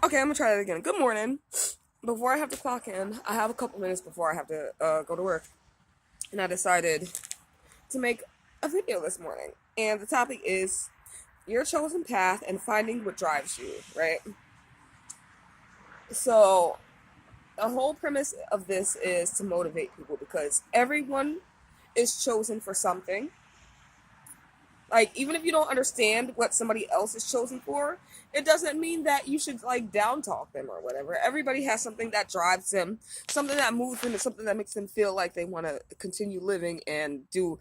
Okay, I'm gonna try that again. Good morning. Before I have to clock in, I have a couple minutes before I have to go to work, and I decided to make a video this morning. And the topic is your chosen path and finding what drives you, right? So, the whole premise of this is to motivate people because everyone is chosen for something. Like, even if you don't understand what somebody else is chosen for, it doesn't mean that you should, like, down talk them or whatever. Everybody has something that drives them, something that moves them, and something that makes them feel like they want to continue living and do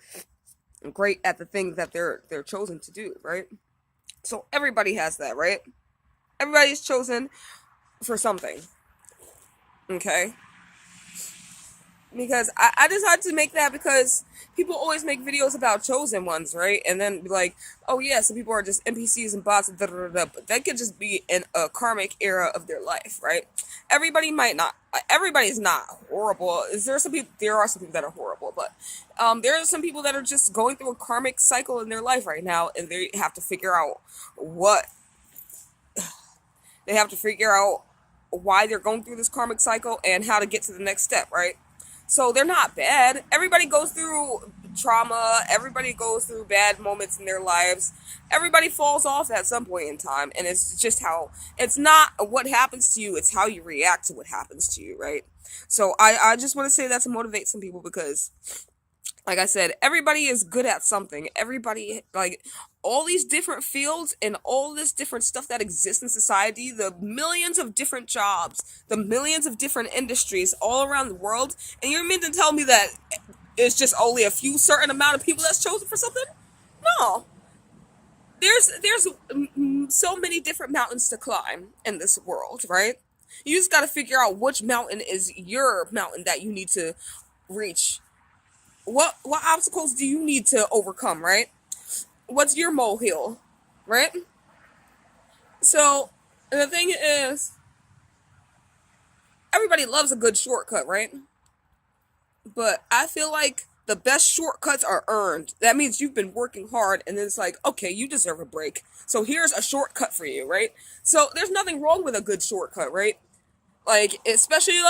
great at the thing that they're chosen to do, right? So everybody has that, right? Everybody's chosen for something, okay? Because I decided to make that because people always make videos about chosen ones, right? And then be like, oh yeah, some people are just NPCs and bots, da, da, da, da. But that could just be in a karmic era of their life, right? Everybody might not. Everybody's not horrible. Is there some people? There are some people that are horrible, but there are some people that are just going through a karmic cycle in their life right now, and they have to figure out what they have to figure out why they're going through this karmic cycle and how to get to the next step, right? So they're not bad. Everybody goes through trauma. Everybody goes through bad moments in their lives. Everybody falls off at some point in time. And it's just how, it's not what happens to you, it's how you react to what happens to you, right? So I just want to say that to motivate some people because like I said, everybody is good at something. Everybody, like, all these different fields and all this different stuff that exists in society, the millions of different jobs, the millions of different industries all around the world, and you're meant to tell me that it's just only a few certain amount of people that's chosen for something? No. There's so many different mountains to climb in this world, right? You just got to figure out which mountain is your mountain that you need to reach. What obstacles do you need to overcome, right? What's your molehill, right? So the thing is, everybody loves a good shortcut, right? But I feel like the best shortcuts are earned. That means you've been working hard, and then it's like, okay, you deserve a break. So here's a shortcut for you, right? So there's nothing wrong with a good shortcut, right? Like, especially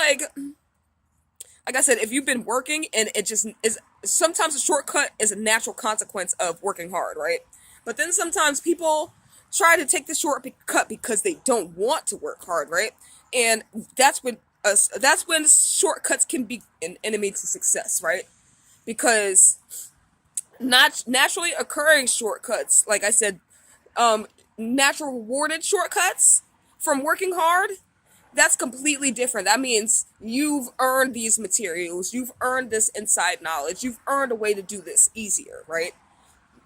like I said, if you've been working and it just is, sometimes a shortcut is a natural consequence of working hard, right? But then sometimes people try to take the shortcut because they don't want to work hard, right? And that's when shortcuts can be an enemy to success, right? Because not naturally occurring shortcuts, like I said, um, natural rewarded shortcuts from working hard, that's completely different. That means you've earned these materials, you've earned this inside knowledge, you've earned a way to do this easier, right?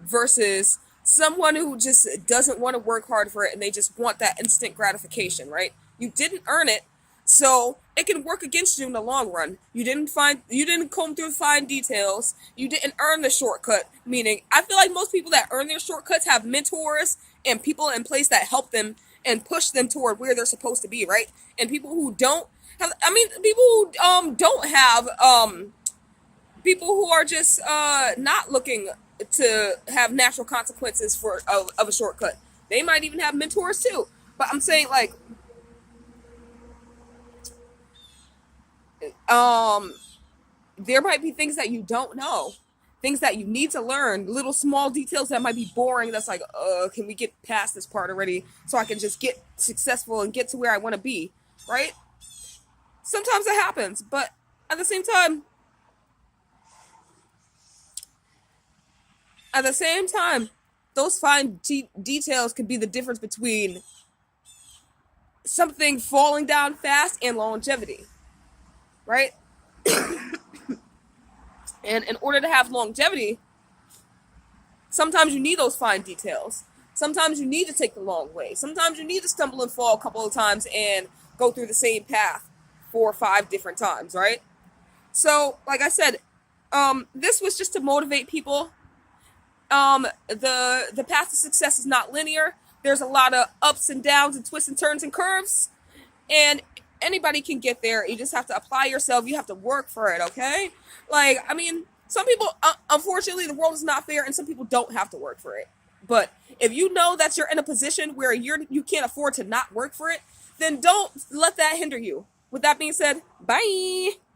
Versus someone who just doesn't want to work hard for it and they just want that instant gratification, right? You didn't earn it, so it can work against you in the long run. You didn't comb through fine details, you didn't earn the shortcut, meaning I feel like most people that earn their shortcuts have mentors and people in place that help them and push them toward where they're supposed to be, right? And people who don't have, I mean, people who don't have people who are just not looking to have natural consequences of a shortcut. They might even have mentors too. But I'm saying, like, um there might be things that you don't know, things that you need to learn, little small details that might be boring. That's like, can we get past this part already so I can just get successful and get to where I want to be, right? Sometimes it happens, but at the same time, at the same time, those fine details could be the difference between something falling down fast and longevity, right? And in order to have longevity, sometimes you need those fine details. Sometimes you need to take the long way. Sometimes you need to stumble and fall a couple of times and go through the same path 4 or 5 different times, right? So, like I said, this was just to motivate people. The path to success is not linear. There's a lot of ups and downs and twists and turns and curves, and anybody can get there. You just have to apply yourself. You have to work for it, okay? Like, I mean, some people, unfortunately, the world is not fair, and some people don't have to work for it. But if you know that you're in a position where you can't afford to not work for it, then don't let that hinder you. With that being said, bye.